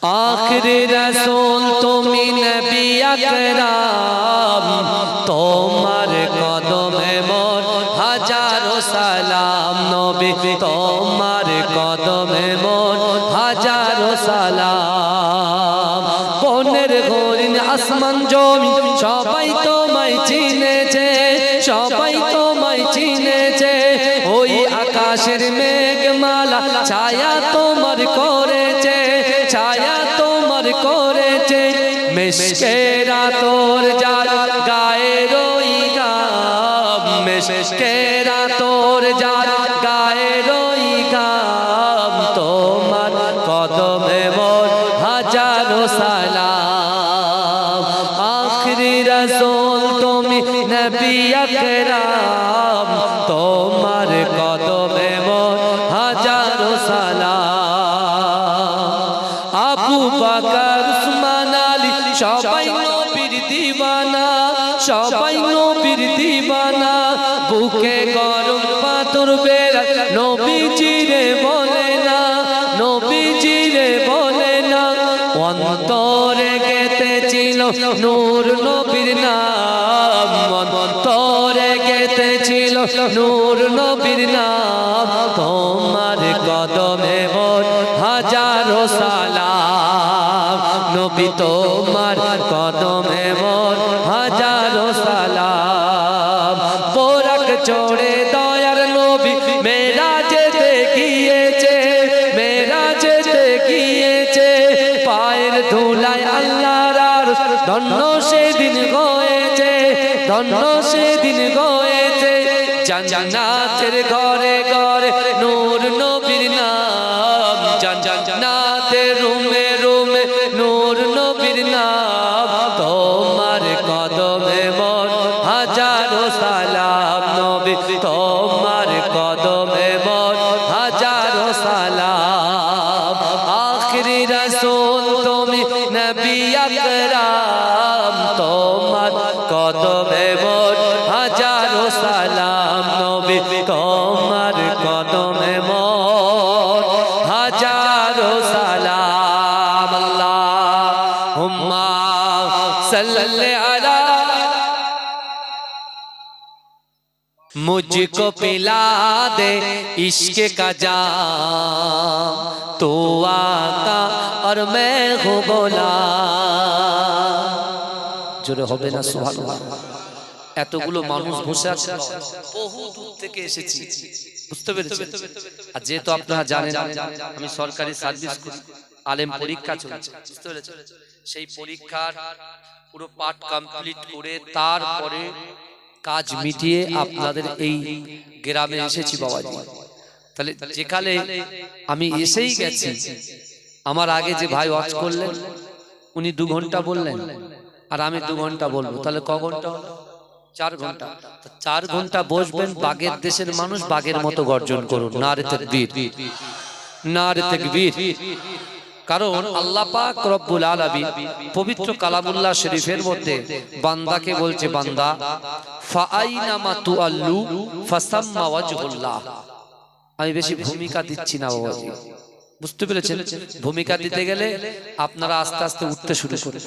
आखिरी रसूल तुमी नबी अकराम तोमार कदमे मोर हजारो सलाम नबी तोमार कदमे मोर हजारो सलाम बনের হরিণ আসমান জমিন সবাই তোমায় চিনেছে সবাই তোমায় চিনেছে ওই আকাশের মেঘমালা ছায়া তোমার করেছে ছায়া তোমার করেছে মিশকেরা তোর যার গায়ে রই গাম মিশকেরা তোর যার গায়ে রই গাম তোমার কদমে মোর হাজারো সালাম আখরি রাসূল তুমি নবী আকরাম তোমার কদমে মোর হাজারো সালাম আবু বকর উসমান আলী সবাই নবীর দিওয়ানা সবাই নবীর দিওয়ানা বুকে গরম পাথর বেলা নবীজিরে বলে না নবীজিরে বলে না অন্তরে গেঁথেছিল নূর নবীর নাম অন্তরে গেঁথেছিল নূর নবীর নাম তোমার কদমে মোর হাজারো সালাম নবী তোমার কদমে মোর হাজারো সালাম বোরাক চড়ে দয়ার নবী মেরাজেতে গিয়েছে মেরাজেতে গিয়েছে পায়ের ধুলায় আল্লাহর আরশ ধন্য সেদিন হয়েছে ধন্য সেদিন হয়েছে জান্নাতের ঘরে ঘরে নূর নবীর নাম জান্নাতের রুমে রুমে নূর নবীর নাম তোমার কদমে মোর হাজারো সালাম নবী তোমার কদমে মোর হাজারো সালাম আখরি রাসূল তুমি নবী আকরাম তোমার কদমে মোর হাজারো সালাম নবী তোমার কদমে মোর হাজারো সালাম আল্লাহুম্মা সাল্লি আলা मुझको पिला दे इश्क का जाम तो आका और मैं हूँ গোলাম জোরে হবে না সুবহানাল্লাহ এতগুলো মানুষ বসে আছে বহু দূর থেকে এসেছি বুঝতে পেরেছেন আর যেহেতু আপনারা জানেন আমি সরকারি সার্ভিস করি আলেম পরীক্ষা চলছে বুঝতে পেরেছেন সেই পরীক্ষার পুরো পাঠ কমপ্লিট করে তারপরে কাজ মিটিয়ে আপনাদের এই গ্রামে এসেছি বাবাজি তাহলে যেখানে আমি এসেই গেছি আমার আগে যে ভাই ওয়াজ করলেন উনি 2 ঘন্টা বললেন আর আমি 2 ঘন্টা বলবো তাহলে ক ঘন্টা হলো 4 ঘন্টা 4 ঘন্টা বসবেন বাগের দেশের মানুষ বাগের মতো গর্জন করুন নারে তাকবীর নারে তাকবীর কারণ আল্লাহ পাক রব্বুল আলামিন পবিত্র কালামুল্লাহ শরীফের মধ্যে বান্দাকে বলছে বান্দা ফাআইনামা তুআল্লু ফাসাম্মা ওয়াজহুল্লাহ আমি বেশি ভূমিকা দিচ্ছি না বাবাজি বুঝতে পেরেছেন ভূমিকা দিতে গেলে আপনারা আস্তে আস্তে উঠতে শুরু করেন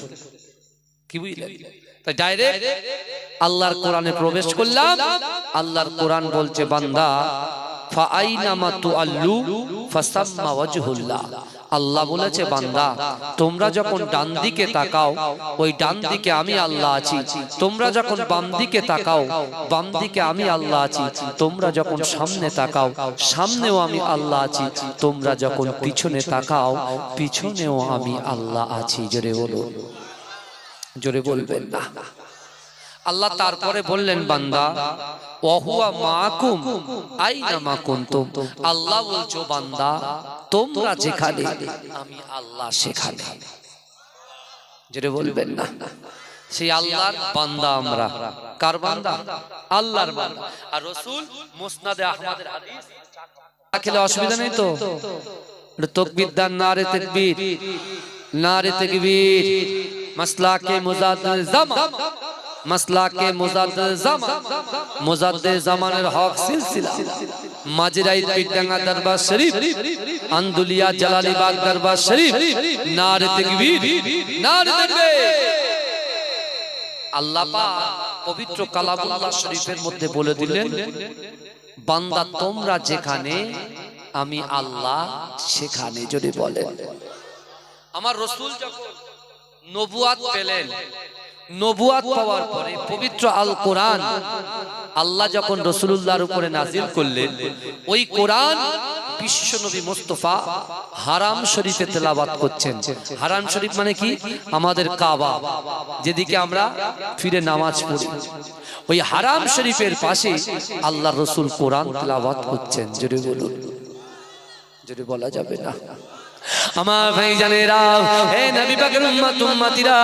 কি বুঝলেন তাই ডাইরেক্ট আল্লাহর কোরআনে প্রবেশ করলাম আল্লাহর কোরআন বলছে বান্দা ফাআইনামা তুআল্লু ফাসাম্মা ওয়াজহুল্লাহ আল্লাহ বলেছে বান্দা তোমরা যখন ডান দিকে তাকাও ওই ডান দিকে আমি আল্লাহ আছি তোমরা যখন বাম দিকে তাকাও বাম দিকে আমি আল্লাহ আছি তোমরা যখন সামনে তাকাও সামনেও আমি আল্লাহ আছি তোমরা যখন পিছনে তাকাও পিছনেও আমি আল্লাহ আছি জোরে বলবেন না আল্লাহ তারপরে বললেন বান্দা ওয়াহুয়া মাকুম আইনামা কুনতুম আল্লাহ বলছো বান্দা তোমরা যেখানে আমি আল্লাহ সেখানে জোরে বলবেন না সেই আল্লাহর বান্দা আমরা কার বান্দা আল্লাহর বান্দা আর রাসূল মুসনাদে আহমদের হাদিস খেলে অসুবিধা নেই তো তাকবীর দান নারে তাকবীর মাসলাকে মুজাদ্দিদ জামান মাসলাকে মুজাদ্দিদ জামানের হক সিলসিলা মাজিরাই পিটাঙ্গা দরবার শরীফ, আন্দুলিয়া জালালিবাগ দরবার শরীফ, নারে তাকবীর, নারে তাকবীর। আল্লাহ পাক পবিত্র কালামুল্লাহ শরীফের মধ্যে বলে দিলেন, বান্দা তোমরা যেখানে আমি আল্লাহ সেখানে। যদি বলেন আমার রাসূল যখন নবুয়াত পেলেন, নবুয়াত পাওয়ার পরে পবিত্র আল কোরআন আল্লাহ যখন রাসূলুল্লাহর উপরে নাজিল করলেন, ওই কোরআন বিশ্ব নবী মুস্তাফা হারাম শরীফে তেলাওয়াত করছেন। হারাম শরীফ মানে কি? আমাদের কাবা, যেদিকে আমরা ফিরে নামাজ পড়ি, ওই হারাম শরীফের পাশে আল্লাহর রাসূল কোরআন তেলাওয়াত করছেন। যদি বলুন, যদি বলা যাবে না। আমার ভাইজানেরা, হে নবী পাকের উম্মত উম্মতিরা,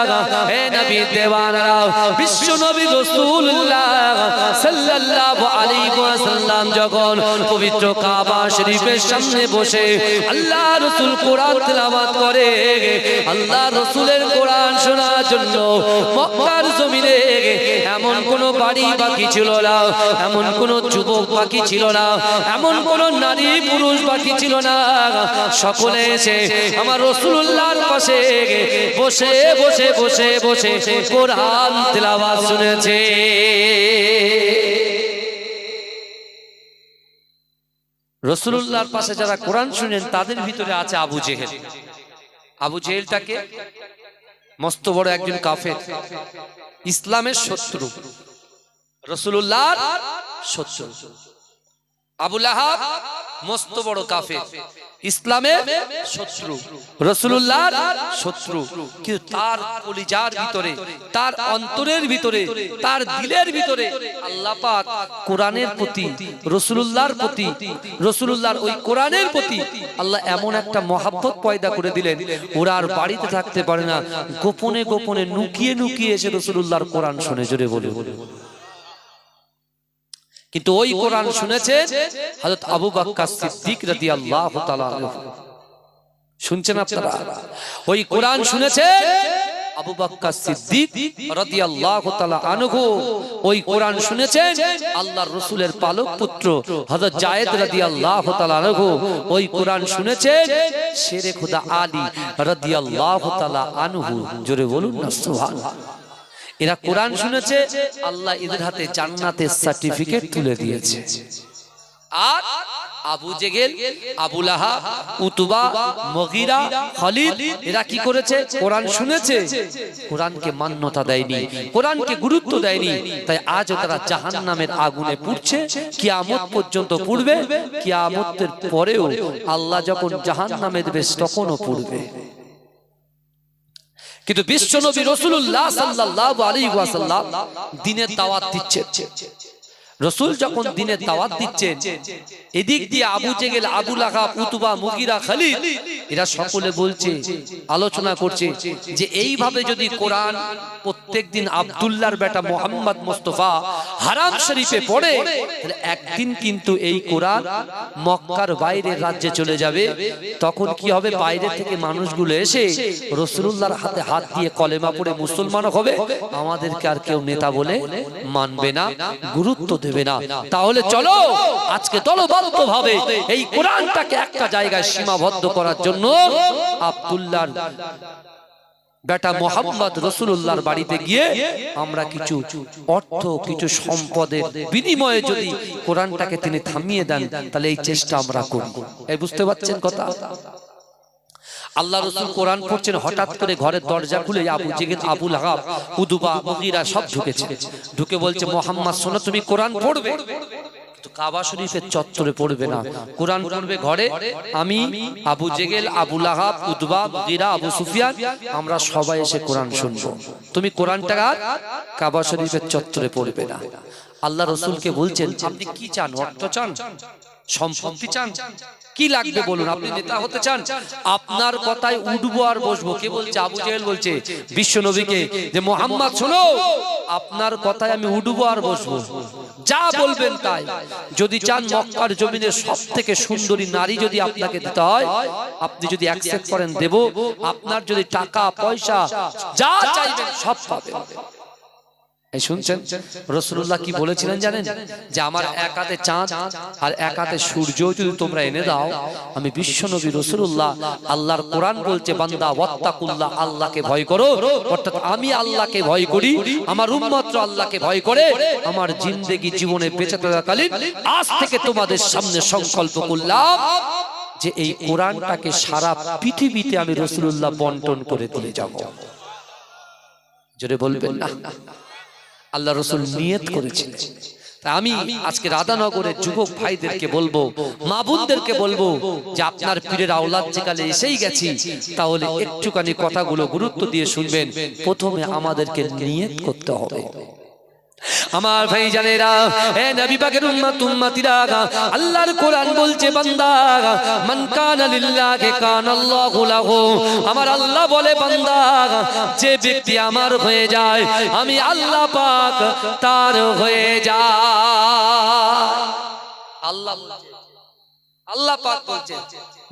হে নবী দেওয়ানারা, বিশ্ব নবী রাসূলুল্লাহ সাল্লাল্লাহু আলাইহি ওয়াসাল্লাম যখন পবিত্র কাবা শরীফের সামনে বসে আল্লাহ রাসূল কোরআন তেলাওয়াত করে, আল্লাহ রাসূলের কোরআন শোনার জন্য মক্কার জমিনে এমন কোন বাড়ি বাকি ছিল না, এমন কোন যুবক বাকি ছিল না, এমন কোন নারী পুরুষ বাকি ছিল না। সকলে আমার রাসূলুল্লাহর পাশে বসে বসে বসে বসে কোরআন তেলাওয়াত শুনেছে। রাসূলুল্লাহর পাশে যারা কোরআন শুনেন তাদের ভিতরে আছে আবু জেহেল। আবু জেহেলটাকে মস্ত বড় একজন কাফের, ইসলামের শত্রু, রাসূলুল্লাহর শত্রু। আবু লাহাব মস্ত বড় কাফের, ইসলামের শত্রু, রাসূলুল্লাহর শত্রু। কিন্তু তার কলিজার ভিতরে, তার অন্তরের ভিতরে, তার দিলের ভিতরে আল্লাহ পাক কোরআনের প্রতি, রাসূলুল্লাহর প্রতি, রাসূলুল্লাহর ওই কোরআনের প্রতি আল্লাহ এমন একটা মহব্বত পয়দা করে দিলেন, ওরা আর বাড়িতে থাকতে পারে না, গোপনে গোপনে লুকিয়ে লুকিয়ে এসে রাসূলুল্লাহর কোরআন শুনে। জোরে বলে। কিন্তু ওই কোরআন শুনেছেন হযরত আবু বকর সিদ্দিক রাদিয়াল্লাহু তাআলা আনহু। শুনছেন আপনারা? ওই কোরআন শুনেছেন আবু বকর সিদ্দিক রাদিয়াল্লাহু তাআলা আনহু। ওই কোরআন শুনেছেন আল্লাহর রাসূলের পালক পুত্র হযরত যায়েদ রাদিয়াল্লাহু তাআলা আনহু। ওই কোরআন শুনেছেন শেরে খোদা আলী রাদিয়াল্লাহু তাআলা আনহু। জোরে বলুন না সুবহানাল্লাহ। এরা কোরআন শুনেছে, আল্লাহ এদের হাতে জান্নাতের সার্টিফিকেট তুলে দিয়েছে। আর আবু জেহেল, আবু লাহাব, উতবা, মুগীরা, খালিদ এরা কি করেছে? কোরআন শুনেছে, কোরআনকে মান্যতা দেয়নি, কোরআনকে গুরুত্ব দেয়নি। তাই আজও তারা জাহান্নামের আগুনে পুড়ছে, কিয়ামত পর্যন্ত পুড়বে। কিয়ামতের পরেও আল্লাহ যখন জাহান্নামে দেবে তখনও পুড়বে। কিন্তু বিশ্ব নবী রাসূলুল্লাহ সাল্লাল্লাহু আলাইহি ওয়াসাল্লাম দ্বীনের দাওয়াত দিচ্ছেন। রাসূল যখন দ্বীনের দাওয়াত দিচ্ছেন, এদিক দিয়ে আবু জেহেল, আবু লাহাব, উতবা, মুগীরা, খালিদ এরা সকলে বলছে, আলোচনা করছে যে এইভাবে যদি কোরআন প্রত্যেকদিন আব্দুল্লাহর বেটা মুহাম্মদ মুস্তাফা হারাম শরীফে পড়ে, তাহলে একদিন কিন্তু এই কোরআন মক্কার বাইরের রাজ্যে চলে যাবে। তখন কি হবে? বাইরে থেকে মানুষগুলো এসে রাসূলুল্লাহর হাতে হাত দিয়ে কলেমা পড়ে মুসলমান হবে, আমাদেরকে আর কেউ নেতা বলে মানবে না, গুরুত্ব দেবে না। তাহলে চলো আজকে দলবদ্ধভাবে এই কোরআনটাকে একটা জায়গায় সীমাবদ্ধ করার জন্য আব্দুল্লাহর বেটা মুহাম্মদ রাসূলুল্লাহর বাড়িতে গিয়ে আমরা কিছু অর্থ, কিছু সম্পদের বিনিময়ে যদি কোরআনটাকে তিনি থামিয়ে দেন, তাহলে এই চেষ্টা আমরা করব। এই বুঝতে পারছেন কথা? আল্লাহ রাসূল কোরআন পড়ছেন, হঠাৎ করে ঘরের দরজা খুলে আবু জেহেল, আবু লাহাব, উতবা, মুগীরা সব ঢুকেছে। ঢুকে বলছে, মুহাম্মদ শোনো, তুমি কোরআন পড়বে, কিন্তু কাবা শরীফের চত্বরে পড়বে না, কোরআন পড়বে ঘরে। আমি, আবু জেহেল, আবু লাহাব, উতবা, মুগীরা, আবু সুফিয়ান আমরা সবাই এসে কোরআন শুনবো। তুমি কোরআনটা কাবা শরীফের চত্বরে পড়বে না। আল্লাহ রাসূলকে বলছেন, আপনি কি চান? অর্থ চান? সম্পত্তি চান? কি লাগবে বলুন? আপনি নেতা হতে চান? আপনার কথায় উঠবো আর বসবো। কে বলছে? আবু জেহেল বলছে বিশ্ব নবীকে যে, মুহাম্মদ শোনো, আপনার কথায় আমি উঠবো আর বসবো, যা বলবেন তাই। যদি চান মক্কার জমিনের সবথেকে সুন্দরী নারী যদি আপনাকে দিতে হয়, আপনি যদি অ্যাকসেপ্ট করেন দেব। আপনার যদি টাকা পয়সা যা চাইবেন সব পাবেন। এই শুনছেন রাসূলুল্লাহ কি বলেছিলেন জানেন? যে আমার এক হাতে চাঁদ আর এক হাতে সূর্য যদি তোমরা এনে দাও, আমি বিশ্বনবী রাসূলুল্লাহ, আল্লাহর কোরআন বলছে বান্দা ওয়াত্তাকুল্লাহ, আল্লাহকে ভয় করো, অর্থাৎ আমি আল্লাহকে ভয় করি, আমার উম্মত আল্লাহকে ভয় করে, আমার জিন্দেগি জীবনে বেঁচে থাকাকালীন আজ থেকে তোমাদের সামনে সংকল্প করলাম যে এই কোরআনটাকে সারা পৃথিবীতে আমি রাসূলুল্লাহ বন্টন করে দিয়ে যাব। জোরে বলবেন না? আল্লাহ রাসূল নিয়ত করেছিলেন। আমি আজকে রাধানগরের যুবক ভাইদেরকে বলবো, মা বোনদেরকে বলবো যে আপনার পীরের আওলাদ যেকালে এসেই গেছি, তাহলে একটুখানি কথাগুলো গুরুত্ব দিয়ে শুনবেন। প্রথমে আমাদেরকে নিয়ত করতে হবে। আমার ভাই জানেরা, এ নবী পাকের উম্মত উম্মতিরা, আল্লাহর কোরআন বলছে বান্দা মান কানা লিল্লাহি কানাল্লাহু লাহু, আমার আল্লাহ বলে বান্দা যে ব্যক্তি আমার হয়ে যায় আমি আল্লাহ পাক তার হয়ে যায়। আল্লাহ পাক বলছে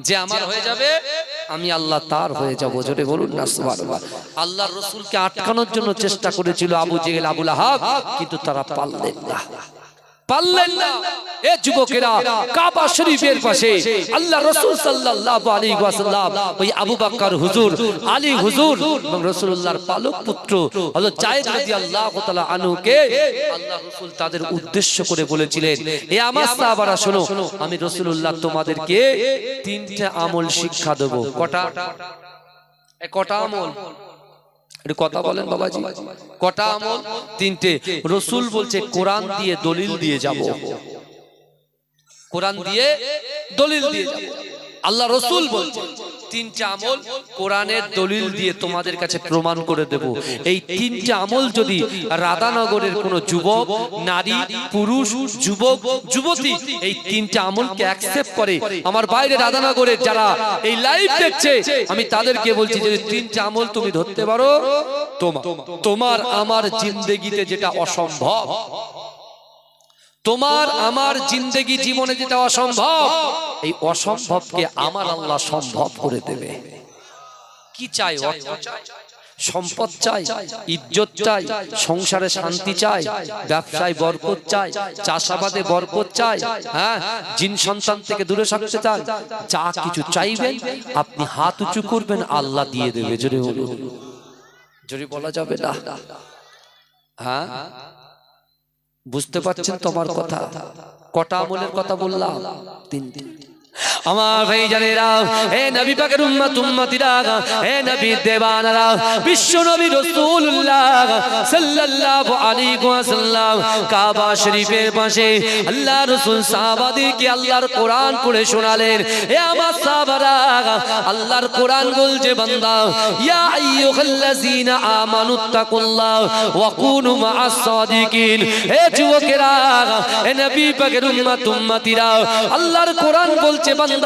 যে আমার হয়ে যাবে আমি আল্লাহ তার হয়ে যাব। জোরে বলুন না সুবহানাল্লাহ। আল্লাহর রাসূলকে আটকানোর জন্য চেষ্টা করেছিল আবু জেহেল আবু লাহাব, কিন্তু তারা পারলেন না। এ যুবকেরা, কাবা শরীফের পাশে আল্লাহ রাসূল সাল্লাল্লাহু আলাইহি ওয়াসাল্লাম, ওই আবু বকর হুজুর, আলী হুজুর এবং রাসূলুল্লাহর পালক পুত্র হযরত যায়েদ রাদিয়াল্লাহু তাআলা আনহুকে আল্লাহ রাসূল তাদের উদ্দেশ্য করে বলেছিলেন, এ আমার সাহাবারা শোনো, আমি রাসূলুল্লাহ তোমাদেরকে তিনটা আমল শিক্ষা দেব। কটা আমল? কথা বলেন বাবাজি, কটা আমল? তিনটে। রাসূল বলছে কোরআন দিয়ে দলিল দিয়ে যাব, কোরআন দিয়ে দলিল দিয়ে যাব। আল্লাহ রাসূল বলছে তিনটা আমল কোরআনের দলিল দিয়ে তোমাদের কাছে প্রমাণ করে দেব। এই তিনটা আমল যদি রাধানগরের কোন যুবক, নারী, পুরুষ, যুবক, যুবতী এই তিনটা আমলকে অ্যাকসেপ্ট করে, আমার বাইরে রাধানগরের যারা এই লাইভ দেখছে, আমি তাদেরকে বলছি যে তিনটা আমল তুমি ধরতে পারো, তোমার আমার জিন্দেগিতে যেটা অসম্ভব, তোমার আমার জিন্দেগি জীবনে যেটা অসম্ভব, এই অসম্ভবকে আমার আল্লাহ সম্ভব করে দেবে। কি চাই? অর্থ চাই, সম্পদ চাই, ইজ্জত চাই, সংসারে শান্তি চাই, ব্যবসায় বরকত চাই, চাষাবাদে বরকত চাই, হ্যাঁ, জিন সন্তান থেকে দূরে থাকতে চান, যা কিছু চাইবেন আপনি হাত উঁচু করবেন, আল্লাহ দিয়ে দেবে। জোরে বলুন, জোরে বলা যাবে না? হ্যাঁ, বুঝতে পারছেন তোমার কথা? কটা আমলের কথা বললাম? তিনটি। আমার ভাই জানেরা, হে নবী পাকের উম্মত উম্মতিরা, হে নবী দেবানারা, বিশ্ব নবী রাসূলুল্লাহ সাল্লাল্লাহু আলাইহি ওয়াসাল্লাম কাবা শরীফের পাশে আল্লাহ রাসূল সাহাবাদেরকে আল্লাহর কোরআন পড়ে শোনালেন। হে আমার সাহাবারা, আল্লাহর কোরআন বলছে বান্দা ইয়া আইয়ুহাল্লাযীনা আমানুত্তাকুল্লাহ ওয়া কুনু মা'আস সাদিকিন। হে যুবকেরা, হে নবী পাকের উম্মত উম্মতিরা, আল্লাহর কোরআন বলছে বান্দা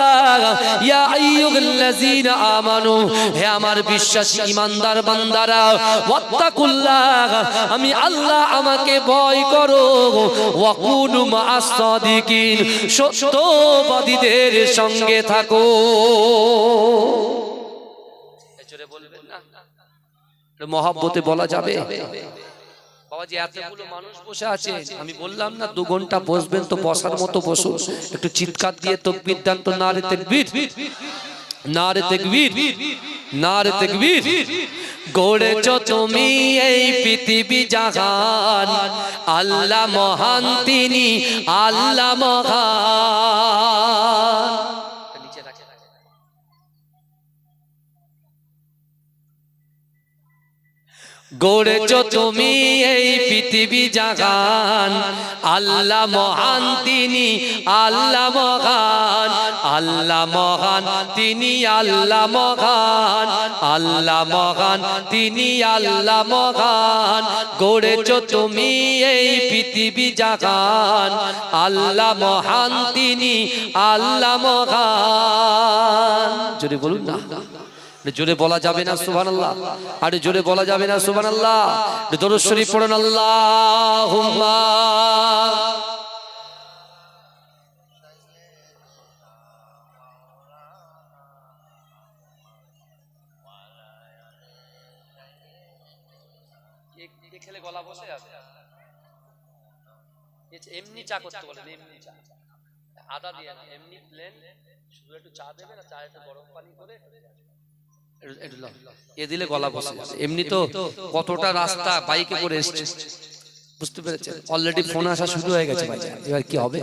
ইয়া আইয়ুহাল্লাযীনা আমানু, হে আমার বিশ্বাসী ঈমানদার বান্দারা, ওয়াত্তাকুল্লাহ, আমি আল্লাহ আমাকে ভয় করো, ওয়া কুনু মা'আস সাদিকিন, সত্যবাদীদের সঙ্গে থাকো। জোরে বলবেন না? মহব্বতে বলা যাবে? বাবাজি এতগুলো মানুষ বসে আছে, আমি বললাম না 2 ঘন্টা বসবেন, তো বসার মতো বসুন, একটু চিৎকার দিয়ে তাকবীর দেন তো। নারে তাকবীর, নারে তাকবীর, নারে তাকবীর। গড়েছো তুমি এই পৃথিবী জাহান, আল্লাহ মহান তিনি, আল্লাহ মহান। গড়েছো তুমি এই পৃথিবী জাহান, আল্লাহ মহান তিনি, আল্লাহ মহান, আল্লাহ মহান তিনি, আল্লাহ মহান, আল্লাহ মহান তিনি, আল্লাহ মহান। গড়েছো তুমি এই পৃথিবী জাহান, আল্লাহ মহান তিনি, আল্লাহ মহান। জোরে বলুন না? জোরে বলা যাবে না সুবহানাল্লাহ? আরে জোরে বলা যাবে না সুবহানাল্লাহ? দরুদ শরীফ পড়ুন, আল্লাহুম্মা খেলে গলা বসে যাবে। এমনি চা করতে বলেন, এমনি চা, আদা দিয়ে না, এমনি প্লেন, শুধু একটু চা দেবেন আর চায়ে গরম পানি করে এ দিলে গলা বসে যাবে। এমনি তো কতটা রাস্তা বাইকে করে এসছে, বুঝতে পেরেছেন? অলরেডি ফোন আসা শুরু হয়ে গেছে ভাই, এবার কি হবে?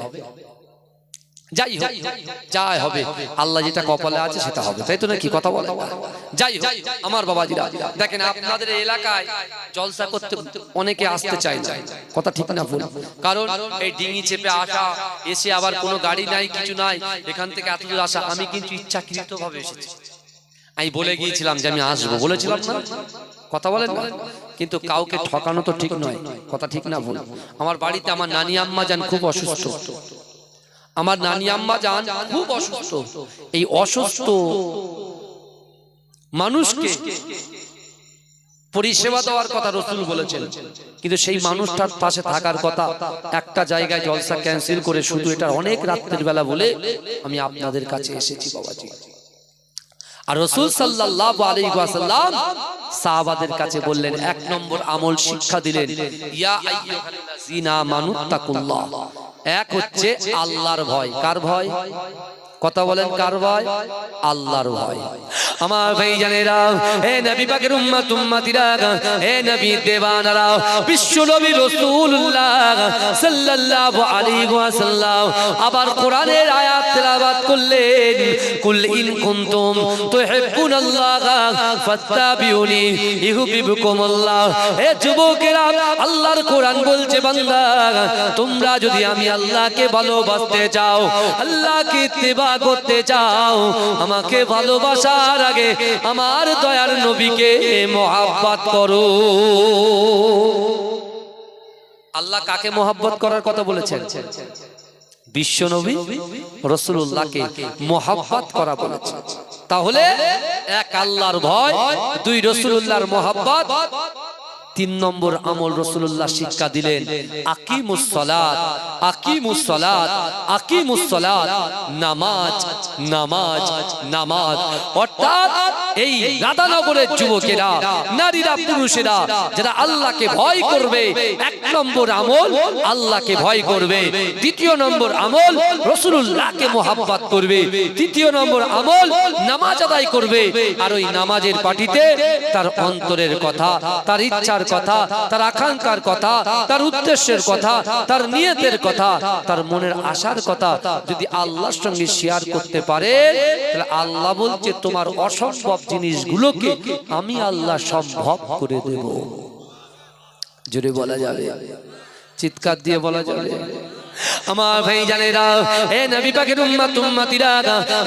যাই হোক, যাই হবে, আল্লাহ যেটা কপালে আছে সেটা হবে, তাই তো নাকি কথা বলে? যাই হোক আমার বাবাজিরা, দেখেন আপনাদের এলাকায় জলসা করতে অনেকে আসতে চায় না, কথা ঠিক না ভুল? কারণ এই ডিঙি চেপে আসা, এসে আবার কোনো গাড়ি নাই, কিছু নাই, এখান থেকে এত দূর আসা। আমি কিন্তু ইচ্ছাকৃত ভাবে এসেছি, আমি বলে গিয়েছিলাম যে আমি আসবো, বলেছিলাম না? কথা বলেন না? কিন্তু কাউকে ঠকানো তো ঠিক নয়, কথা ঠিক না ভুল? আমার বাড়িতে আমার নানি আম্মা যান খুব অসুস্থ, আমার নানি আম্মা যান খুব অসুস্থ। এই অসুস্থ মানুষকে পরিষেবা দেওয়ার কথা রাসূল বলেছেন, কিন্তু সেই মানুষটার পাশে থাকার কথা। একটা জায়গায় জলসা ক্যান্সেল করে শুধু এটা অনেক রাতের বেলা বলে আমি আপনাদের কাছে এসেছি বাবাজি। আর রাসূল সাল্লাল্লাহু আলাইহি ওয়াসাল্লাম সাহাবাদের কাছে বললেন, এক নম্বর আমল শিক্ষা দিলেন, ইয়া আইয়ুহাল্লাযীনা আমানু তাকুল্লাহ। এক হচ্ছে আল্লাহর ভয়। কার ভয়? কথা বলেন, কার ভয়? আল্লাহর ভয়। আমার ভাইজানেরা, হে নবী পাকের উম্মত উম্মতিরা, হে নবী দেওয়ানারা, বিশ্ব নবী রাসূলুল্লাহ সাল্লাল্লাহু আলাইহি ওয়াসাল্লাম আবার কোরআনের আয়াত তেলাওয়াত করলেন, কুল ইন কুনতুম তুহিব্বুনাল্লাহ ফাত্তাবিউনি ইউহিব্বুকুমুল্লাহ। হে যুবকেরা, আল্লাহর কোরআন বলছে, বান্দা তোমরা যদি আমি আল্লাহকে ভালোবাসতে চাও, আল্লাহকে ইত্তিবা করতে চাও, আমাকে ভালোবাসার আগে আমার দয়ার নবীকে মহব্বত করো। আল্লাহ কাকে মহব্বত করার কথা বলেছেন? বিশ্ব নবী রাসূলুল্লাহকে মহব্বত করা বলেছেন। তাহলে এক আল্লাহর ভয়, দুই রাসূলুল্লাহর মহব্বত, তিন নম্বর আমল রাসূলুল্লাহ শিক্ষা দিলেন, আকিমুস সালাত, আকিমুস সালাত, আকিমুস সালাত, নামাজ, নামাজ, নামাজ। অর্থাৎ এই রাধানগরের যুবকেরা, নারীরা, পুরুষেরা যারা আল্লাহকে ভয় করবে, এক নম্বর আমল আল্লাহকে ভয় করবে, দ্বিতীয় নম্বর আমল রাসূলুল্লাহকে মহব্বত করবে, তৃতীয় নম্বর আমল নামাজ আদায় করবে। আর ওই নামাজের পাটিতে তার অন্তরের কথা, তার ইচ্ছার কথা, তার আকাঙ্ক্ষার কথা, তার উদ্দেশ্যের কথা, তার নিয়তের কথা, তার মনের আশার কথা যদি আল্লাহর সঙ্গে শেয়ার করতে পারে, তাহলে আল্লাহ বলছে তোমার অসম্ভব জিনিসগুলোকে আমি আল্লাহ সম্ভব করে দেব। জোরে বলা যাবে, চিৎকার দিয়ে বলা যাবে। আমার ভাইজানেরা, হে নবী পাকের উম্মত উম্মতিরা,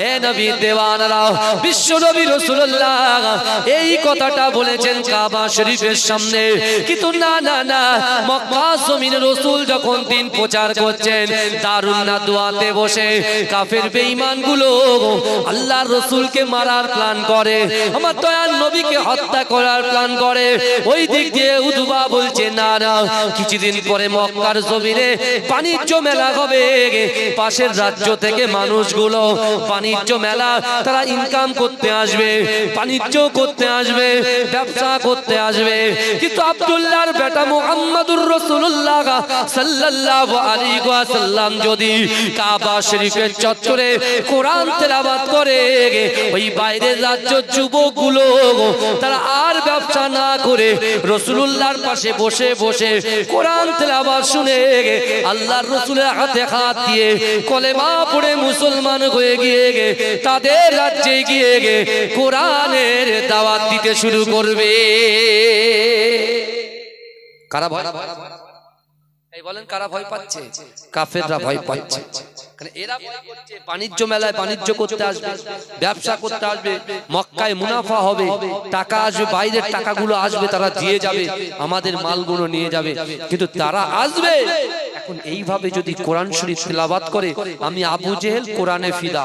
হে নবী দেওয়ানারা, বিশ্ব নবী রাসূলুল্লাহ এই কথাটা বলেছেন কাবা শরীফের সামনে। কিন্তু না না না, মক্কা জমিনে রাসূল যখন দিন প্রচার করছেন, দারুন নাদওয়াতে বসে কাফের বেঈমানগুলো আল্লাহর রাসূলকে মারার প্ল্যান করে, আমার দয়াল নবীকে হত্যা করার প্ল্যান করে। ওই দিক দিয়ে উতবা বলছে, না না, কিছুদিন পরে মক্কার জমিনে বাণিজ্য মেলা হবে, পাশের রাজ্য থেকে মানুষগুলো বাণিজ্য মেলা, তারা ইনকাম করতে আসবে, বাণিজ্য করতে আসবে, ব্যবসা করতে আসবে। কিন্তু আব্দুল্লাহর বেটা মুহাম্মদুর রাসূলুল্লাহ সাল্লাল্লাহু আলাইহি ওয়াসাল্লাম যদি কাবা শরীফের চত্বরে কোরআন তেলাওয়াত করে, ওই বাইরের রাজ্যের যুবকগুলো তারা আর ব্যবসা না করে রাসূলুল্লাহর পাশে বসে বসে কোরআন তেলাওয়াত শুনে আল্লাহর রাসূলের হাতে হাত দিয়ে কলেমা পড়ে মুসলমান হয়ে গিয়ে তাদের রাজ্যে গিয়ে কোরআনের দাওয়াত দিতে শুরু করবে। কারা ভয়? এই বলেন, কারা ভয় পাচ্ছে? কাফেররা ভয় পাচ্ছে। এরা বাণিজ্য মেলায় বাণিজ্য করতে আসবে, ব্যবসা করতে আসবে, মক্কায় মুনাফা হবে, টাকা আসবে, বাইরের টাকাগুলো আসবে, তারা দিয়ে যাবে, আমাদের মালগুলো নিয়ে যাবে। কিন্তু তারা আসবে এখন এইভাবে যদি কোরআন শরীফ তেলাওয়াত করে, আমি আবু জেহেল কোরআনে ফিদা,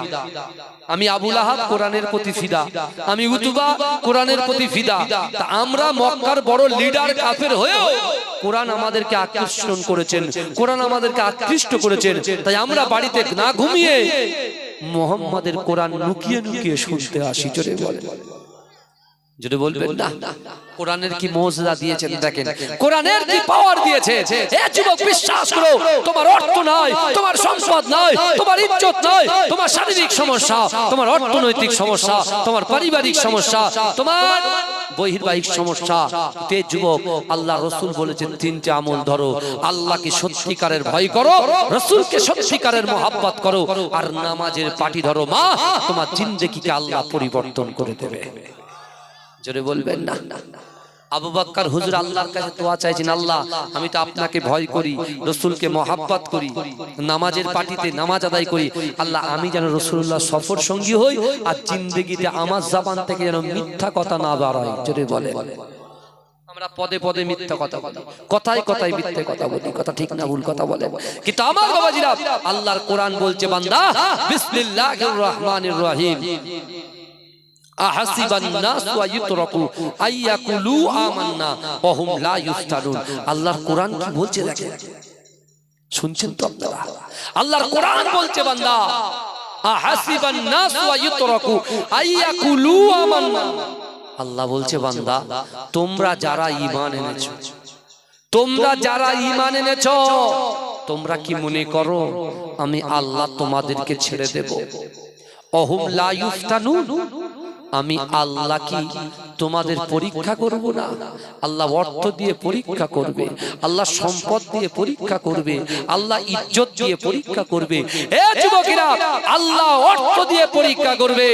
আমি আবু লাহাব কোরআনের প্রতি ফিদা, আমি উতবা কোরআনের প্রতি ফিদা। তা আমরা মক্কার বড় লিডার কাফের হয়েও কোরআন আমাদেরকে আকর্ষণ করেছেন, কোরআন আমাদেরকে আকৃষ্ট করেছেন, তাই আমরা বাড়িতে না ঘুমিয়ে মুহাম্মাদের কোরআন লুকিয়ে লুকিয়ে শুনতে আসি। জোরে বলেন, যদি বলবেন না কোরআনের কি মওজিজা দিয়েছেন দেখেন, কোরআনের কি পাওয়ার দিয়েছে। এ যুবক বিশ্বাস করো, তোমার অর্থ নাই, তোমার সম্পদ নাই, তোমার ইজ্জত নাই, তোমার শারীরিক সমস্যা, তোমার অর্থনৈতিক সমস্যা, তোমার পারিবারিক সমস্যা, তোমার বহির্বাহিক সমস্যা, তে যুবক আল্লাহ রাসূল বলেছেন তিনটি আমল ধরো। আল্লাহকে সত্যিকারের ভয় করো, রাসূলকে সত্যিকারের মহব্বত করো, আর নামাজের পাটি ধরো। মা, তোমার জিন্দেগিকে আল্লাহ পরিবর্তন করে দেবে। জোরে বলবেন না। আবু বকর হুজুর আল্লাহর কাছে দোয়া চাইছেন, আল্লাহ আমি তো আপনাকে ভয় করি, রাসূলকে মহব্বত করি, নামাজের পাটিতে নামাজ আদায় করি, আল্লাহ আমি যেন রাসূলুল্লাহ সফর সঙ্গী হই, আর জিন্দেগিতে আমার জবান থেকে যেন মিথ্যা কথা না বার হয়। জোরে বলে। আমরা পদে পদে মিথ্যা কথা বলি, কথায় কথায় মিথ্যা কথা বলি, কথা ঠিক না ভুল কথা বলে, কিন্তু আমার বাবাজিরা আল্লাহর কোরআন বলছে বান্দা বিসমিল্লাহির রহমানির রহিম আহাসিবান নাস ওয়া ইউতরাকু আইয়াকুলু আমান্না ওয়া হুম লা ইফতানুন। আল্লাহর কোরআন কি বলছে দেখেন, শুনছেন তো আপনারা? আল্লাহর কোরআন বলছে বান্দা আহাসিবান নাস ওয়া ইউতরাকু আইয়াকুলু আমান্না। আল্লাহ বলছে বান্দা তোমরা যারা ঈমান এনেছো, তোমরা যারা ঈমান এনেছো, তোমরা কি মনে করো আমি আল্লাহ তোমাদেরকে ছেড়ে দেব? অহুম লা ইফতানুন, আমি আল্লাহ কি তোমাদের পরীক্ষা করব না? আল্লাহ অর্থ দিয়ে পরীক্ষা করবে, আল্লাহ সম্পদ দিয়ে পরীক্ষা করবে, আল্লাহ ইজ্জত দিয়ে পরীক্ষা করবে। এ যুবকেরা, আল্লাহ অর্থ দিয়ে পরীক্ষা করবে,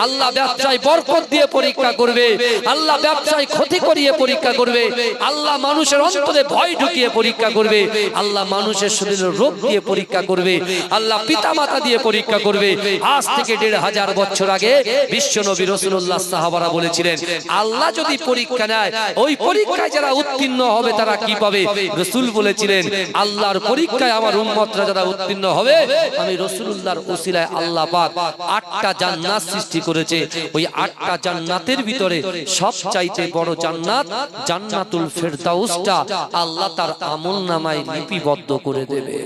আল্লাহ ব্যবসায় বরকত দিয়ে পরীক্ষা করবে, আল্লাহ ব্যবসায় ক্ষতি করিয়ে পরীক্ষা করবে, আল্লাহ মানুষের অন্তরে ভয় ঢুকিয়ে পরীক্ষা করবে, আল্লাহ মানুষের শরীরে রোগ দিয়ে পরীক্ষা করবে, আল্লাহ পিতামাতা দিয়ে পরীক্ষা করবে। আজ থেকে ১৫০০ বছর আগে বিশ্বনবী রাসূলুল্লাহ সাহাবারা বলেছিলেন আল্লাহ যদি পরীক্ষা নেয়, ওই পরীক্ষায় যারা উত্তীর্ণ হবে তারা কি পাবে? রাসূল বলেছিলেন আল্লাহর পরীক্ষায় আমার উম্মতরা যারা উত্তীর্ণ হবে, আমি রাসূলুল্লাহর ওসিলায় আল্লাহ পাক ৮টা জান্নাত সৃষ্টি করেছে। ওই ৮টা জান্নাতের ভিতরে সবচাইতে বড় জান্নাত জান্নাতুল ফেরদাউসটা আল্লাহ তার আমলনামায় লিপিবদ্ধ করে দেবে।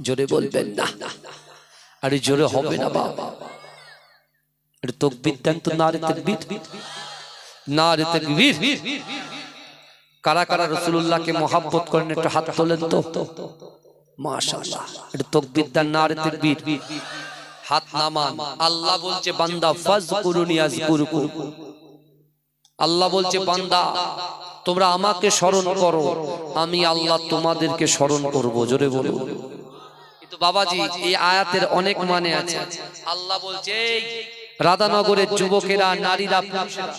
জোরে বলবেন না, আরে জোরে হবে না বাবা। এটা তাকবীর দেন তো, নারে তাকবীর, নারে তাকবীর। কারা কারা রাসূলুল্লাহকে মহব্বত করেন একটু হাত তোলেন তো, মাশাআল্লাহ। এটা তাকবীর দেন, নারে তাকবীর, হাত নামান। আল্লাহ বলছে বান্দা ফাজকুরুনি আযকুরুকুম, আল্লাহ বলছে বান্দা তোমরা আমাকে স্মরণ করো, আমি আল্লাহ তোমাদেরকে স্মরণ করব। জোরে বলুন। কিন্তু বাবাজি এই আয়াতের অনেক মানে আছে। আল্লাহ বলছে রাধানগরের যুবকেরা, নারীরা, পুরুষেরা,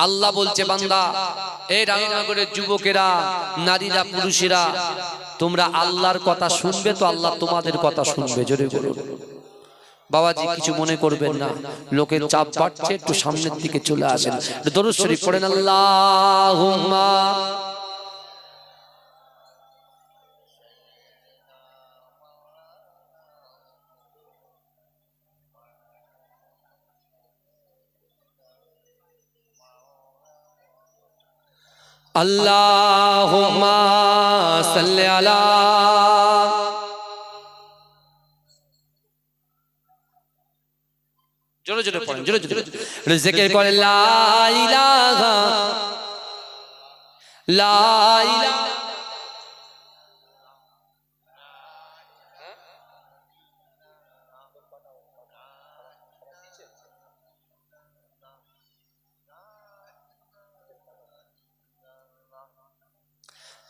আল্লাহ বলছে বান্দা এই রাধানগরের যুবকেরা, নারীরা, পুরুষেরা, তোমরা আল্লাহর কথা শুনবে তো আল্লাহ তোমাদের কথা শুনবে। জোরে বলুন। বাবাজি কিছু মনে করবেন না, লোকের চাপ বাড়ছে, একটু সামনের দিকে চলে আসেন, দরুদ শরীফ পড়েন। আল্লাহুম্মা আল্লাহুম্মা সাল্লি আলা, জোরে জোরে পড়েন, জোরে জোরে জিকির করে লা ইলাহা, লা ইলাহা,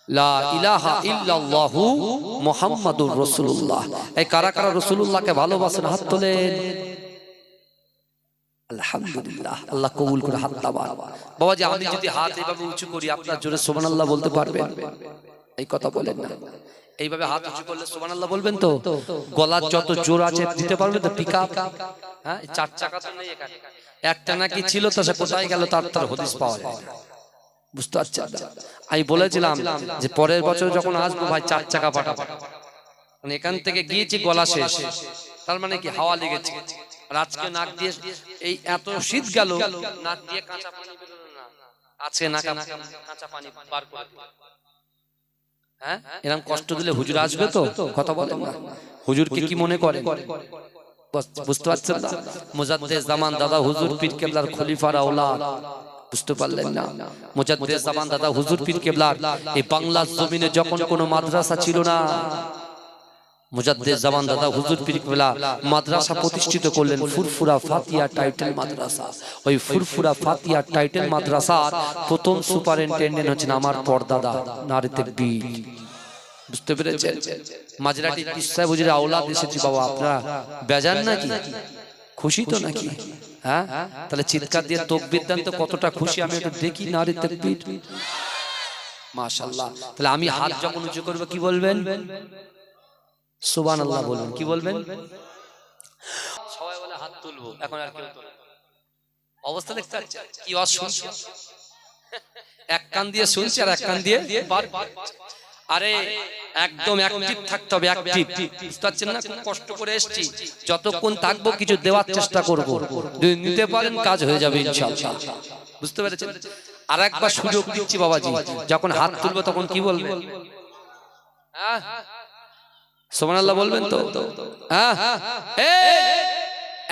লা ইলাহা ইল্লাল্লাহু মুহাম্মাদুর রাসূলুল্লাহ। এই কারা কারা রাসূলুল্লাহকে ভালোবাসেন হাত তোলেন। আলহামদুলিল্লাহ, আল্লাহ কবুল করে। হাত নামান। বাবাজি আমি যদি হাত এইভাবে উঁচু করি আপনারা জোরে সুবহানাল্লাহ বলতে পারবেন? এই কথা বলেন না। এইভাবে হাত উঁচু করলে সুবহানাল্লাহ বলবেন তো? গলার যত জোর আছে দিতে পারবেন তো? পিকআপ, হ্যাঁ, চার চাকা তো নেই এখানে, একটা নাকি ছিল তো সে কোথায় গেল তার হদিস পাওয়া যায় না। বুঝতে পারছেন? আমি বলেছিলাম যে পরের বছর যখন আসবো ভাই 4 চাকা পাঠাবো, মানে এখান থেকে গিয়েছি গলা শেষ, তার মানে কি হাওয়া লেগেছে। আর আজকে নাক দিয়ে এই এত শীত গেল, নাক দিয়ে কাঁচা পানি বেরোলো না, আজকে নাক কাঁচা পানি বার করে দিল। হ্যাঁ, এরকম কষ্ট দিলে হুজুর আসবে তো? কথা বলেন না। হুজুরকে কি মনে করেন? বুঝতে পারছেন না? মুজাদ্দেদ জামান দাদা হুজুর পীর কেবলার খলিফার আওলাদ, বুঝতে পারলেন না? মুজাদ্দেদ জামান দাদা হুজুর পীর কেবলার এই বাংলার জমিনে যখন কোনো মাদ্রাসা ছিল না, মুজাদ্দেদ জামান দাদা হুজুর পীর কেবলা মাদ্রাসা প্রতিষ্ঠিত করলেন, ফুরফুরা ফাতিয়া টাইটেল মাদ্রাসা। ওই ফুরফুরা ফাতিয়া টাইটেল মাদ্রাসার প্রথম সুপারিনটেন্ডেন্ট হচ্ছেন আমার পরদাদা, নারে তাকবীর। বুঝতে পেরেছেন? মাঝরাটি পিসায় বুঝে আওলাদ এসেছি বাবা, আপনারা বেজান নাকি? খুশি তো নাকি? হ্যাঁ, তাহলে চিৎকার দিয়ে তাকবীর দেন তো কতটা খুশি আমি একটু দেখি। নারে তাকবীর, মাশাআল্লাহ। তাহলে আমি হাত যখন উঁচু করব কি বলবেন? সুবহানাল্লাহ বলবেন। কি বলবেন? সবাই বলে হাত তুলবো, এখন আর কেউ তুলবে অবস্থা দেখতে পাচ্ছেন কি? আওয়াজ শুনছি, এক কান দিয়ে শুনছি আর এক কান দিয়ে আরে একদম অ্যাক্টিভ থাকতে হবে, অ্যাক্টিভ। বুঝতে পারছেন না? কষ্ট করে এসেছি, যতক্ষণ থাকবো কিছু দেওয়ার চেষ্টা করব, যদি নিতে পারেন কাজ হয়ে যাবে ইনশাআল্লাহ। বুঝতে পেরেছেন? আর একবার সুযোগ দিচ্ছি বাবাজি, যখন হাত তুলবো তখন কি বলবেন? হ্যাঁ, সুবহানাল্লাহ বলবেন তো? হ্যাঁ,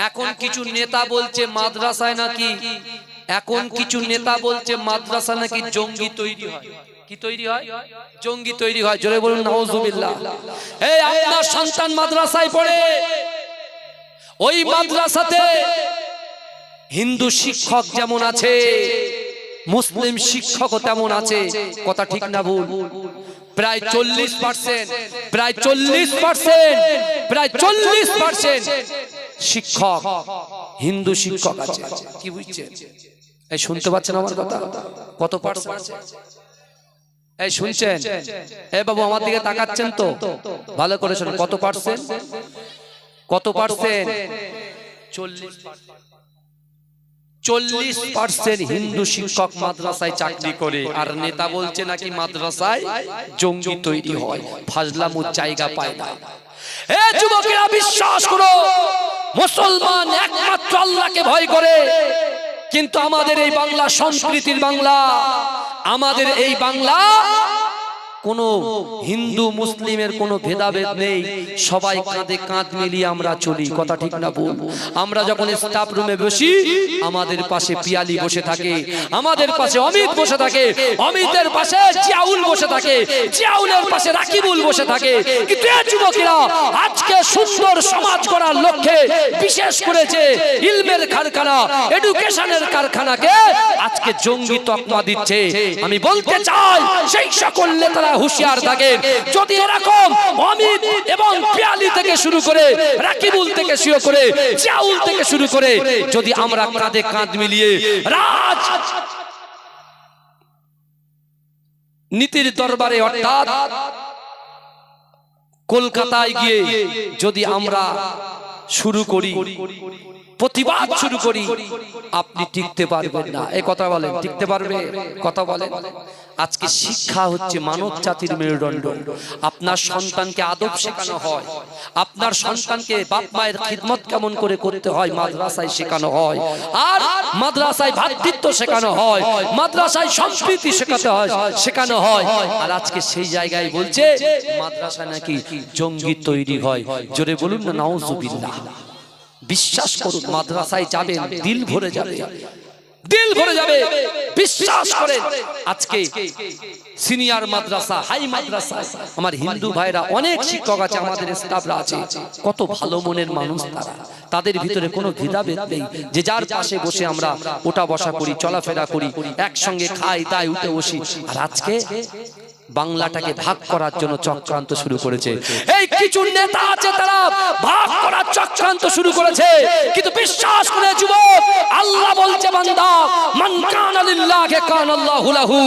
এখন কিছু নেতা বলছে মাদ্রাসায় নাকি, এখন কিছু নেতা বলছে মাদ্রাসা নাকি জঙ্গি তৈরি হয়। কি তৈরি হয়? জঙ্গি তৈরি হয়। জোরে বলুন নাউজুবিল্লাহ। এই আপনার সন্তান মাদ্রাসায় পড়ে, ওই মাদ্রাসাতে হিন্দু শিক্ষক যেমন আছে, মুসলিম শিক্ষকও তেমন আছে। কথা ঠিক না ভুল? প্রায় 40%, প্রায় 40%, প্রায় 40% শিক্ষক হিন্দু শিক্ষক আছে। কি বুঝছেন? এই শুনতে পাচ্ছেন আমার কথা? কত পার্সেন্ট? এই শুনছেন? এ বাবু আমার দিকে তাকাচ্ছেন তো? ভালো করে শুনুন। কত পার্সেন্ট? কত পার্সেন্ট? 40% হিন্দু শিক্ষক মাদ্রাসায় চাকরি করে, আর নেতা বলছে নাকি মাদ্রাসায় জঙ্গি তৈরি হয়। ফাজলামুর জায়গা পায় না। এ যুবকেরা বিশ্বাস করো, মুসলমান একমাত্র আল্লাহকে ভয় করে। কিন্তু আমাদের এই বাংলা সংস্কৃতির বাংলা, আমাদের এই বাংলা কোনো হিন্দু মুসলিমের কোনো ভেদাভেদ নেই, সবাই কাঁধে কাঁধ মিলিয়ে আমরা চলি। কথা ঠিক না ভুল? আমরা যখন স্টাফ রুমে বসি, আমাদের পাশে পিয়ালি বসে থাকে, আমাদের পাশে অমিত বসে থাকে, অমিতের পাশে জিয়াউল বসে থাকে, জিয়াউলের পাশে রাকিবুল বসে থাকে। কিন্তু এই যুবকেরা আজকে সুন্দর সমাজ গড়ার লক্ষ্যে বিশেষ করেছে ইলমের কারখানা, এডুকেশনের কারখানাকে আজকে জঙ্গি তকমা দিচ্ছে। আমি বলতে চাই সেই সকল নেতারা হুঁশিয়ার থাকেন, যদি এরকম অমিত এবং পিয়ালি থেকে শুরু করে, রাকিবুল থেকে শুরু করে, জিয়াউল থেকে শুরু করে, যদি আমরা কাঁধে কাঁধ মিলিয়ে রাজ নীতির দরবারে অর্থাৎ কলকাতায় গিয়ে যদি আমরা শুরু করি, প্রতিবাদ শুরু করি, আপনি টিকতে পারবেন না। এই কথা বলেন, টিকতে পারবে? কথা বলেন। আজকে শিক্ষা হচ্ছে মানব জাতির মেরুদণ্ড। আপনার সন্তানকে আদব শেখানো হয়, আপনার সন্তানকে বাপ মায়ের খিদমত কেমন করে করতে হয় মাদ্রাসায় শেখানো হয়, আর মাদ্রাসায় ভ্রাতৃত্ব শেখানো হয়, মাদ্রাসায় সংস্কৃতি শেখাতে হয়, শেখানো হয়। আর আজকে সেই জায়গায় বলছে মাদ্রাসায় নাকি জঙ্গি তৈরি হয়। জোরে বলুন না নাউজুবিল্লাহ। বিশ্বাস করুন, মাদ্রাসায় যাবেন দিল ভরে যাবে, দিল ভরে যাবে। বিশ্বাস করেন, আজকে সিনিয়র মাদ্রাসা, হাই মাদ্রাসা, আমার হিন্দু ভাইরা অনেক শিক্ষক আছে, আমাদের স্টাফরা আছে, কত ভালো মনের মানুষ তারা। তাদের ভিতরে কোনো ভেদাভেদ নেই, যে যার পাশে বসে আমরা ওঠা বসা করি, চলাফেরা করি, একসঙ্গে খাই দাই, উঠে বসি। আর আজকে বাংলাটাকে ভাগ করার জন্য চক্রান্ত শুরু করেছে। এই কিছু নেতা আছে, তারা ভাগ করার চক্রান্ত শুরু করেছে। কিন্তু বিশ্বাস করে যুবক, আল্লাহ বলছে বান্দা, মান কানা লিল্লাহি কানাল্লাহু লাহু,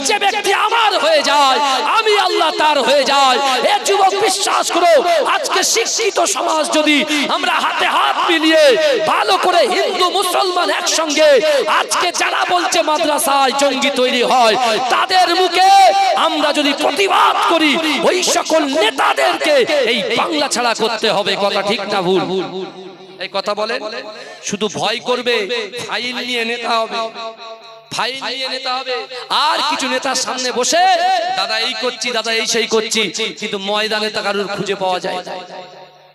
যে ব্যক্তি আমার হয়ে যায় আমি আল্লাহ তার হয়ে যায়। এই যুবক বিশ্বাস করো, আজকে শিক্ষিত সমাজ যদি আমরা হাতে হাত মিলিয়ে ভালো করে হিন্দু মুসলমান একসঙ্গে, আজকে যারা বলছে মাদ্রাসায় জঙ্গি তৈরি হয়, তাদের মুখে আমরা যদি প্রতিবাদ করি, ওই সকল নেতাদেরকে এই বাংলা ছাড়া করতে হবে। কথা ঠিক না ভুল? এই কথা বলেন। শুধু ভয় করবে, ফাইল নিয়ে নেতা হবে, ফাইল নিয়ে নেতা হবে। আর কিছু নেতার সামনে বসে দাদা এই করছি, দাদা এই সেই করছি, কিন্তু ময়দানে তা কারোর খুঁজে পাওয়া যায় না।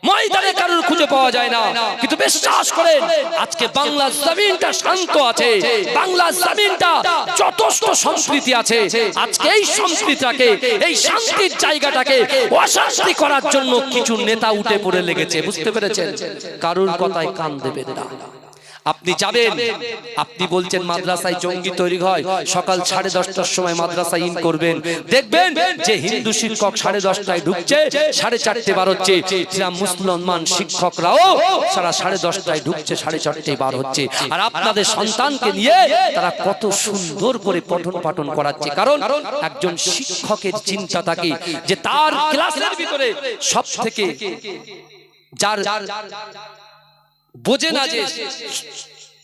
ময়দানে কারোর খুঁজে পাওয়া যায় না। কিন্তু বিশ্বাস করেন আজকে বাংলার জমিনটা শান্ত আছে, বাংলার জমিনটা যথেষ্ট সম্প্রীতি আছে। আজকে এই সম্প্রীতিটাকে, এই শান্তির জায়গাটাকে অশান্তি করার জন্য কিছু নেতা উঠে পড়ে লেগেছে। বুঝতে পেরেছেন? কারোর কথায় কান দেবেন না। আপনি যাবেন, আপনি বলছেন মাদ্রাসায় জঙ্গি তৈরি হয়, সকাল 10:30টার সময় মাদ্রাসা ইন করবেন, দেখবেন যে হিন্দু শিক্ষক 10:30টায় ঢুকছে, 4:30 বার হচ্ছে। মুসলমান শিক্ষকরাও সারা 10:30টায় ঢুকছে, 4:30 বার হচ্ছে। আর আপনাদের সন্তানকে নিয়ে তারা কত সুন্দর করে পঠন পাঠন করাচ্ছে। কারণ একজন শিক্ষকের চিন্তা থাকে যে তার ক্লাসের ভিতরে সব থেকে যার বোঝে না, যে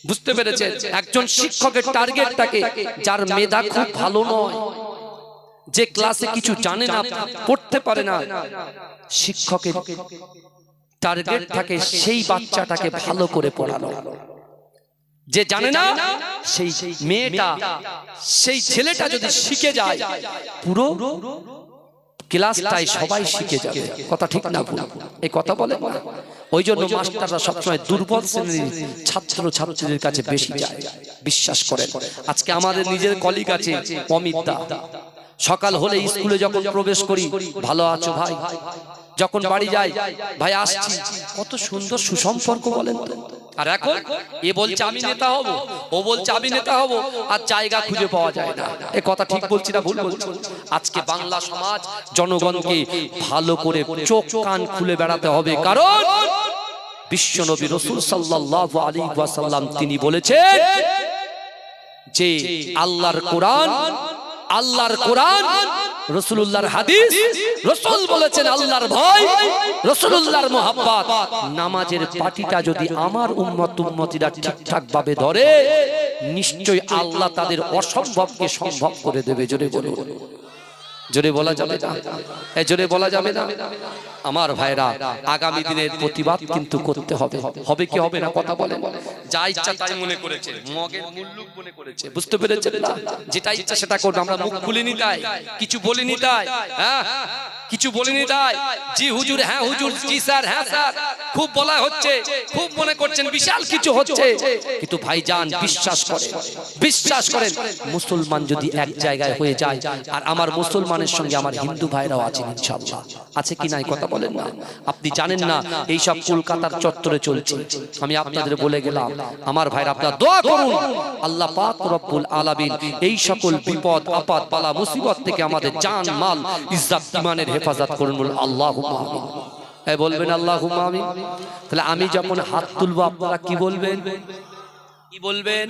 বুঝতে পেরেছেন, একজন শিক্ষকের টার্গেটটাকে যার মেধা খুব ভালো নয়, যে ক্লাসে কিছু জানে না, পড়তে পারে না, শিক্ষকের টার্গেট থাকে সেই বাচ্চাটাকে ভালো করে পড়ানো। যে জানে না সেই মেয়েটা, সেই ছেলেটা যদি শিখে যায়, পুরো ক্লাসটাই সবাই শিখে যাবে। কথা ঠিক না ভুল? এই কথা বলে না। ওই জন্য মাস্টাররা সবসময় দুর্বল শ্রেণীর ছাত্র ছাত্রীদের কাছে বেশি যায়। বিশ্বাস করেন, আজকে আমাদের নিজের কলিগ আছে অমিত দা, সকাল হলে স্কুলে যখন প্রবেশ করি, ভালো আছো ভাই, যখন বাড়ি যাই, ভাই আসছি, কত সুন্দর সুসম্পর্ক বলেন তো। আর এখন এ বলছে আমি নেতা হব, ও বলছে আমি নেতা হব, আর জায়গা খুঁজে পাওয়া যায় না। এ কথা ঠিক বলছি না ভুল বলছি? আজকে বাংলা সমাজ জনগণকে ভালো করে চোখ কান খুলে বেড়াতে হবে। কারণ বিশ্বনবী রাসূল সাল্লাল্লাহু আলাইহি ওয়াসাল্লাম তিনি বলেছেন যে আল্লাহর কোরআন, আল্লাহর কোরআন, রাসূলুল্লাহর হাদিস, রাসূল বলেছেন আল্লাহর ভয়, রাসূলুল্লাহর মুহাব্বত, নামাজের পাটিটা যদি আমার উম্মত উম্মতিরা ঠিকঠাক ভাবে ধরে, নিশ্চয়ই আল্লাহ তাদের অসম্ভবকে সম্ভব করে দেবে। জোরে বলুন, জোরে বলা যাবে না? জোরে বলা যাবে না? আমার ভাইরা, আগামী দিনের প্রতিবাদ কিন্তু করতে হবে। হবে কি হবে না? কথা বলেন। যা ইচ্ছা তাই মনে করেছে, মগের মুল্লুক মনে করেছে। বুঝতে পেরেছেন না? যেটা ইচ্ছা সেটা করবে। আমরা মুখ খুলিনি তাই, কিছু বলিনি তাই, হ্যাঁ কিছু বলিনি তাই, জি হুজুর, হ্যাঁ হুজুর, জি স্যার, হ্যাঁ স্যার, খুব বলা হচ্ছে, খুব মনে করছেন বিশাল কিছু হচ্ছে। কিন্তু ভাইজান বিশ্বাস করেন, বিশ্বাস করেন, মুসলমান যদি এক জায়গায় হয়ে যায়, আর আমার মুসলমানের সঙ্গে আমার হিন্দু ভাইরাও আছেন ইনশাআল্লাহ, আছে কি নাই? কথা বলেন না। আপনি জানেন না এই সব কলকাতার চত্বরে চলছে। আমি আপনাদের বলে গেলাম, আমার ভাইরা আপনারা দোয়া করুন, আল্লাহ পাক রব্বুল আলামিন এই সকল বিপদ আপদ বালা মুসিবত থেকে আমাদের জান মাল ইজ্জত ঈমানের হেফাজত করুন। বলুন আল্লাহুম্মা আমিন। এই বলবেন আল্লাহুম্মা আমিন। তাহলে আমি যখন হাত তুলবো আপনারা কি বলবেন? কি বলবেন?